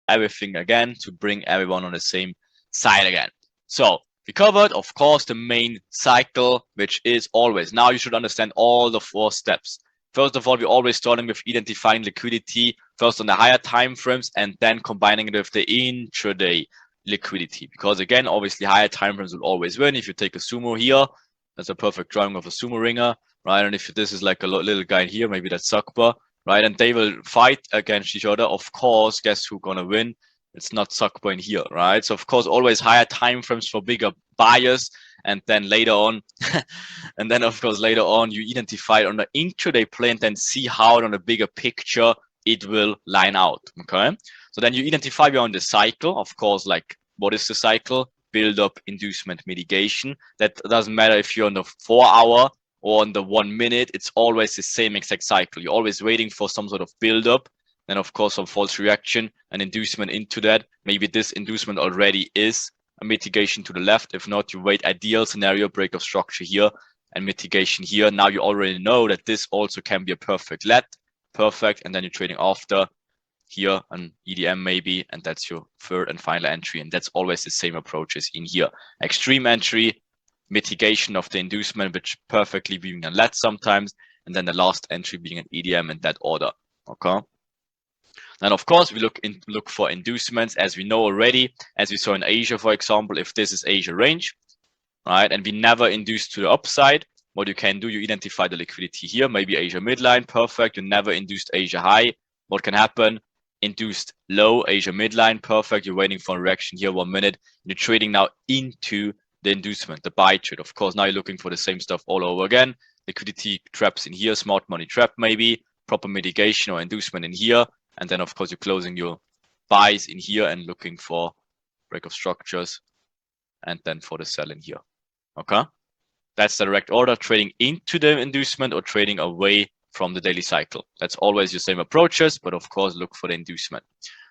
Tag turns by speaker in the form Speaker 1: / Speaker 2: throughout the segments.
Speaker 1: everything again to bring everyone on the same side again. So we covered, of course, the main cycle, which is always, now you should understand all the 4 steps. First of all, we're always starting with identifying liquidity, first on the higher time frames, and then combining it with the intraday liquidity. Because again, obviously higher time frames will always win. If you take a sumo here, that's a perfect drawing of a sumo ringer, right? And if this is like a little guy here, maybe that's Sakba, right? And they will fight against each other. Of course, guess who's gonna win? It's not Sakba in here, right? So of course, always higher time frames for bigger buyers. And then later on, and then of course later on, you identify it on the intraday play and then see how on a bigger picture it will line out. Okay, so then you identify beyond the cycle. Of course, like what is the cycle? Build up, inducement, mitigation. That doesn't matter if you're on the 4 hour or on the 1 minute. It's always the same exact cycle. You're always waiting for some sort of build up. Then of course some false reaction and inducement into that. Maybe this inducement already is a mitigation to the left. If not, you wait ideal scenario, break of structure here and mitigation here. Now you already know that this also can be a perfect LIT, perfect, and then you're trading after here an EDM maybe, and that's your third and final entry. And that's always the same approaches in here. Extreme entry, mitigation of the inducement, which perfectly being a LIT sometimes, and then the last entry being an EDM in that order. Okay. And of course, we look for inducements, as we know already, as we saw in Asia, for example. If this is Asia range, right, and we never induce to the upside, what you can do, you identify the liquidity here, maybe Asia midline, perfect. You never induced Asia high. What can happen? Induced low, Asia midline, perfect. You're waiting for a reaction here, 1 minute. You're trading now into the inducement, the buy trade. Of course, now you're looking for the same stuff all over again. Liquidity traps in here, smart money trap maybe, proper mitigation or inducement in here. And then, of course, you're closing your buys in here and looking for break of structures and then for the sell in here. Okay. That's the direct order, trading into the inducement or trading away from the daily cycle. That's always your same approaches, but of course, look for the inducement,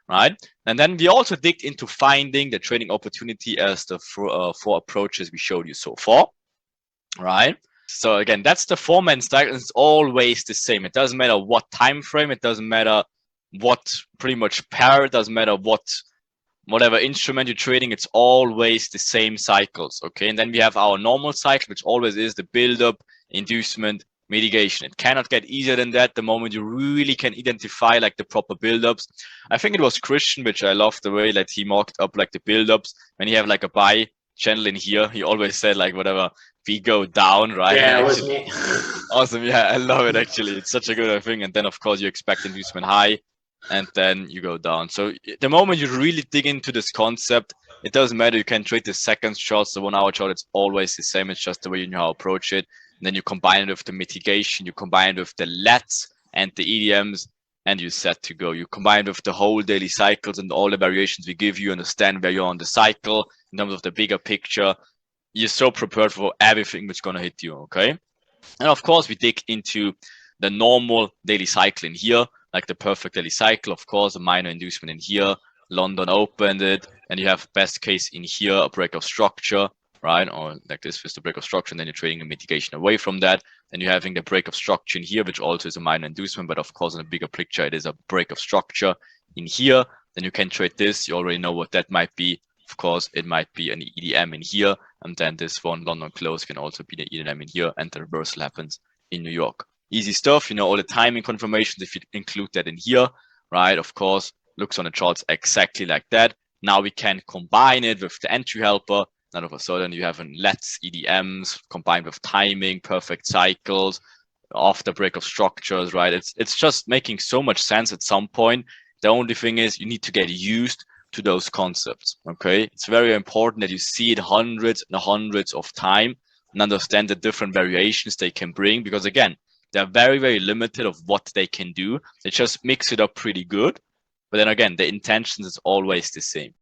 Speaker 1: right? And then we also digged into finding the trading opportunity as the 4 approaches we showed you so far, right? So again, that's the 4-man stack. It's always the same. It doesn't matter what time frame. It doesn't matter what pretty much pair. It doesn't matter whatever instrument you're trading. It's always the same cycles. Okay, and then we have our normal cycle, which always is the build up, inducement, mitigation. It cannot get easier than that the moment you really can identify like the proper build-ups. I think it was Christian, which I love the way that he marked up like the build-ups. When you have like a buy channel in here, he always said like whatever, we go down, right?
Speaker 2: Yeah, it was me.
Speaker 1: Awesome. Yeah, I love it actually. It's such a good thing. And then of course you expect inducement high and then you go down. So the moment you really dig into this concept, it doesn't matter. You can trade the seconds charts, the 1 hour chart. It's always the same. It's just the way you know how to approach it. And then you combine it with the mitigation, you combine it with the LITs and the EDMs, and you're set to go. You combine it with the whole daily cycles and all the variations we give you, understand where you're on the cycle in terms of the bigger picture. You're so prepared for everything that's going to hit you, okay? And of course, we dig into the normal daily cycle in here, like the perfect daily cycle, of course, a minor inducement in here. London opened it, and you have best case in here, a break of structure, right? Or like this with the break of structure, and then you're trading a mitigation away from that. Then you're having the break of structure in here, which also is a minor inducement, but of course, in a bigger picture, it is a break of structure in here. Then you can trade this. You already know what that might be. Of course, it might be an EDM in here, and then this one, London close, can also be the EDM in here, and the reversal happens in New York. Easy stuff, you know, all the timing confirmations, if you include that in here, right? Of course, looks on the charts exactly like that. Now we can combine it with the entry helper. Then all of a sudden you have LETs, EDMs combined with timing, perfect cycles, after break of structures, right? It's just making so much sense at some point. The only thing is you need to get used to those concepts, okay? It's very important that you see it hundreds and hundreds of times and understand the different variations they can bring, because again, they're very, very limited of what they can do. They just mix it up pretty good. But then again, the intention is always the same.